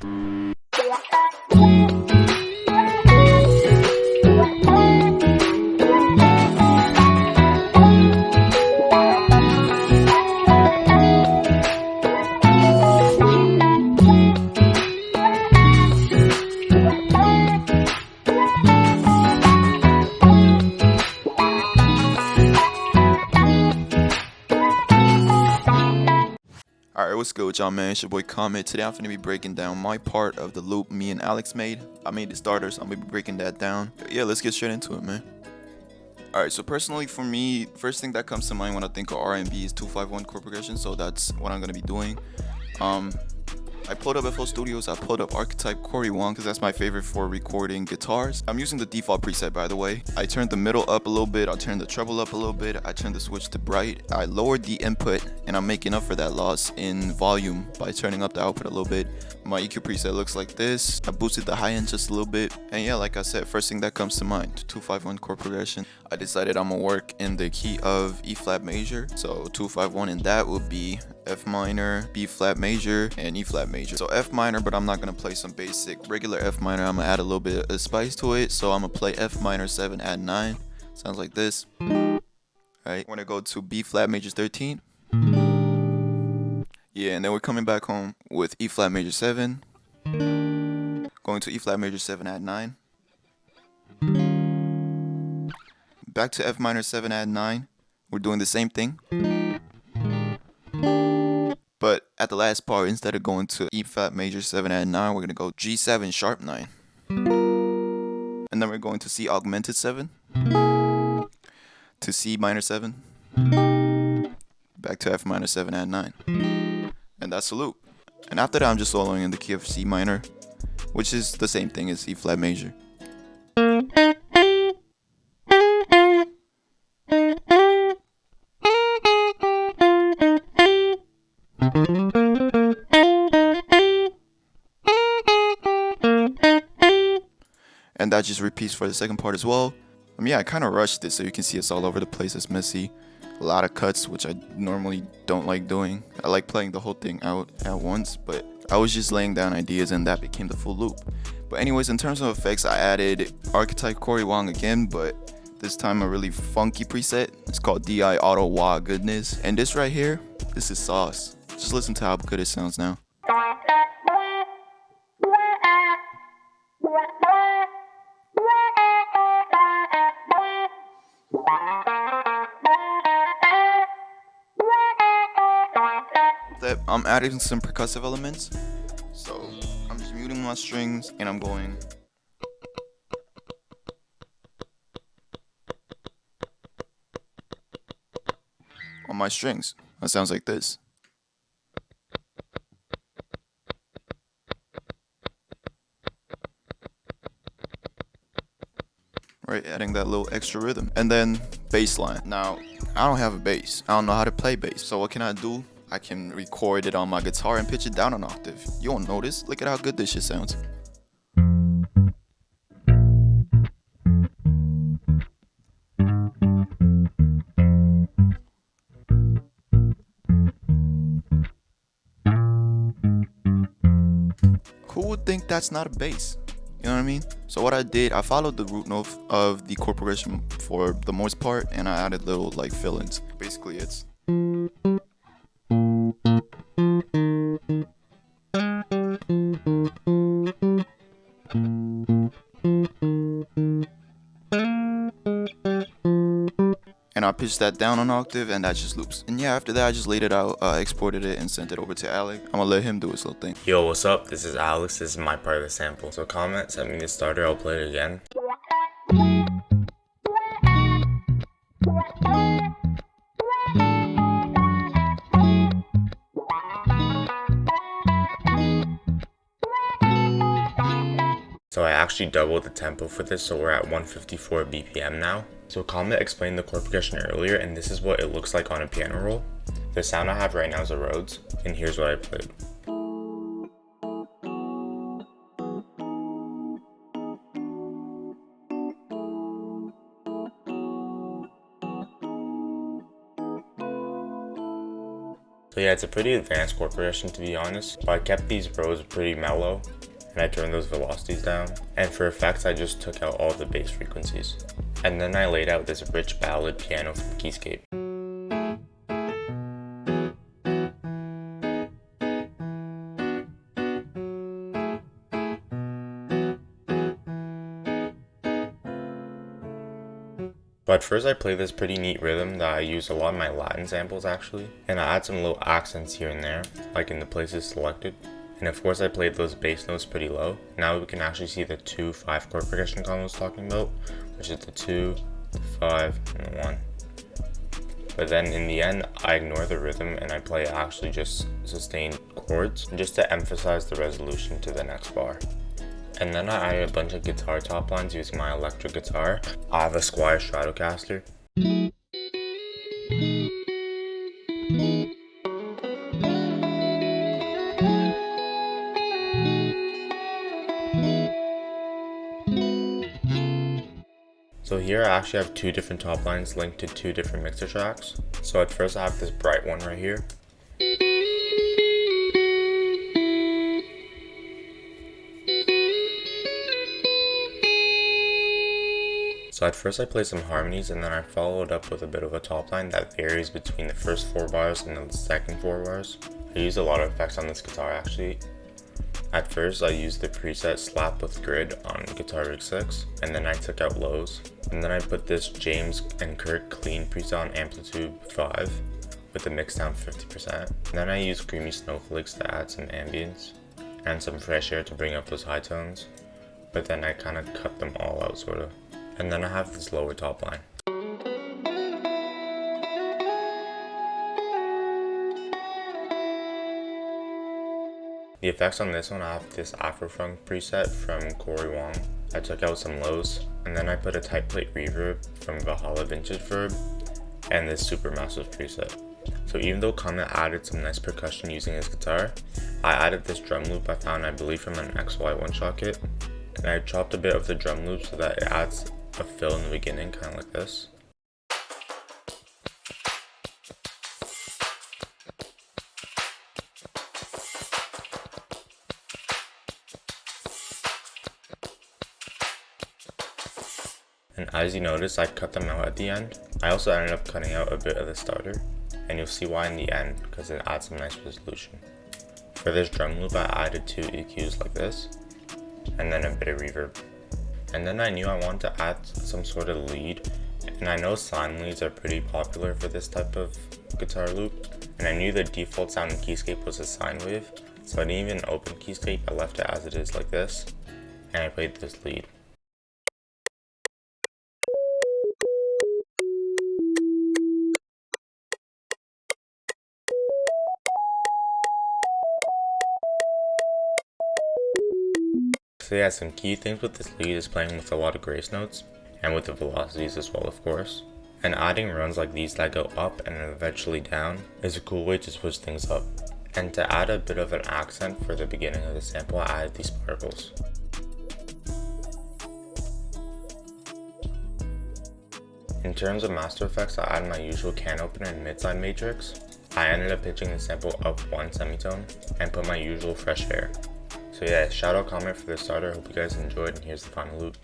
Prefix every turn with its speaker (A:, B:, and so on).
A: Alright, what's good with y'all, man? It's your boy Comet. Today I'm going to be breaking down my part of the loop me and Alyx made. I made the starter, so I'm going to be breaking that down. Yeah, let's get straight into it, man. Alright, so personally for me, first thing that comes to mind when I think of RnB is 251 chord progression, so that's what I'm going to be doing. I pulled up FL Studios, I pulled up Archetype Chord 1 because that's my favorite for recording guitars. I'm using the default preset, by the way. I turned the middle up a little bit, I turned the treble up a little bit, I turned the switch to bright, I lowered the input, and I'm making up for that loss in volume by turning up the output a little bit. My EQ preset looks like this. I boosted the high end just a little bit, and yeah, like I said, first thing that comes to mind, 251 chord progression. I decided I'm gonna work in the key of E flat major, so 251 in that would be F minor, B flat major, and E flat major. So F minor, but I'm not gonna play some basic regular F minor. I'm gonna add a little bit of spice to it, so I'm gonna play F minor 7 add 9. Sounds like this. Alright, we're gonna go to B flat major 13. Yeah, and then we're coming back home with E flat major 7, going to E flat major 7 add 9, back to F minor 7 add 9. We're doing the same thing, but at the last part, instead of going to E flat major 7 add 9, we're gonna go G7 sharp 9, and then we're going to C augmented 7 to C minor 7, back to F minor 7 add 9. And that's a loop. And after that, I'm just soloing in the key of C minor, which is the same thing as E flat major. And that just repeats for the second part as well. Yeah, I kind of rushed it, so you can see it's all over the place. It's messy. A lot of cuts, which I normally don't like doing. I like playing the whole thing out at once, but I was just laying down ideas and that became the full loop. But anyways, in terms of effects, I added Archetype Chord 1 again, but this time a really funky preset. It's called DI Auto Wah Goodness. And this right here, this is sauce. Just listen to how good it sounds now. I'm adding some percussive elements, so I'm just muting my strings and I'm going on my strings. That sounds like this. Right, adding that little extra rhythm. And then bassline. Now, I don't have a bass. I don't know how to play bass. So what can I do? I can record it on my guitar and pitch it down an octave. You won't notice. Look at how good this shit sounds. Who would think that's not a bass? You know what I mean? So what I did, I followed the root note of the chord progression for the most part, and I added little like fill-ins. Basically, it's and I pitched that down an octave, and that just loops. And yeah, after that, I just laid it out, exported it, and sent it over to Alyx. I'm gonna let him do his little thing.
B: Yo, what's up? This is Alyx. This is my part of the sample. So comment, send me the starter, I'll play it again. So I actually doubled the tempo for this, so we're at 154 BPM now. So Comet explained the chord progression earlier, and this is what it looks like on a piano roll. The sound I have right now is a Rhodes, and here's what I played. So yeah, it's a pretty advanced chord progression to be honest, but I kept these Rhodes pretty mellow and I turned those velocities down. And for effects, I just took out all the bass frequencies. And then I laid out this rich ballad piano from Keyscape. But first I play this pretty neat rhythm that I use a lot in my Latin samples actually, and I add some little accents here and there, like in the places selected. And of course I played those bass notes pretty low. Now we can actually see the 2 5 chord progression combo I was talking about, which is the 2, the 5, and the 1. But then in the end, I ignore the rhythm and I play actually just sustained chords, just to emphasize the resolution to the next bar. And then I added a bunch of guitar top lines using my electric guitar. I have a Squire Stratocaster. So here I actually have 2 different top lines linked to 2 different mixer tracks. So at first I have this bright one right here. So at first I play some harmonies and then I follow it up with a bit of a top line that varies between the first 4 bars and the second 4 bars. I use a lot of effects on this guitar actually. At first I used the preset Slap with Grid on Guitar Rig 6, and then I took out lows. And then I put this James and Kirk clean preset on Amplitude 5 with the mix down 50%. And then I used Creamy Snowflakes to add some ambience and some fresh air to bring up those high tones. But then I kind of cut them all out sort of. And then I have this lower top line. The effects on this one, I have this Afrofunk preset from Corey Wong. I took out some lows, and then I put a tight plate reverb from Valhalla Vintage Verb, and this Supermassive preset. So even though Comet added some nice percussion using his guitar, I added this drum loop I found, I believe, from an XY one-shot kit. And I chopped a bit of the drum loop so that it adds a fill in the beginning, kind of like this. And as you notice, I cut them out at the end. I also ended up cutting out a bit of the starter, and you'll see why in the end, because it adds some nice resolution. For this drum loop, I added 2 EQs like this, and then a bit of reverb. And then I knew I wanted to add some sort of lead, and I know sine leads are pretty popular for this type of guitar loop, and I knew the default sound in Keyscape was a sine wave, so I didn't even open Keyscape, I left it as it is like this, and I played this lead. So yeah, some key things with this lead is playing with a lot of grace notes, and with the velocities as well of course. And adding runs like these that go up and then eventually down is a cool way to switch things up. And to add a bit of an accent for the beginning of the sample, I added these sparkles. In terms of master effects, I added my usual can opener and mid-side matrix. I ended up pitching the sample up 1 semitone and put my usual fresh air. So yeah, shout out Comet for the starter, hope you guys enjoyed, and here's the final loop.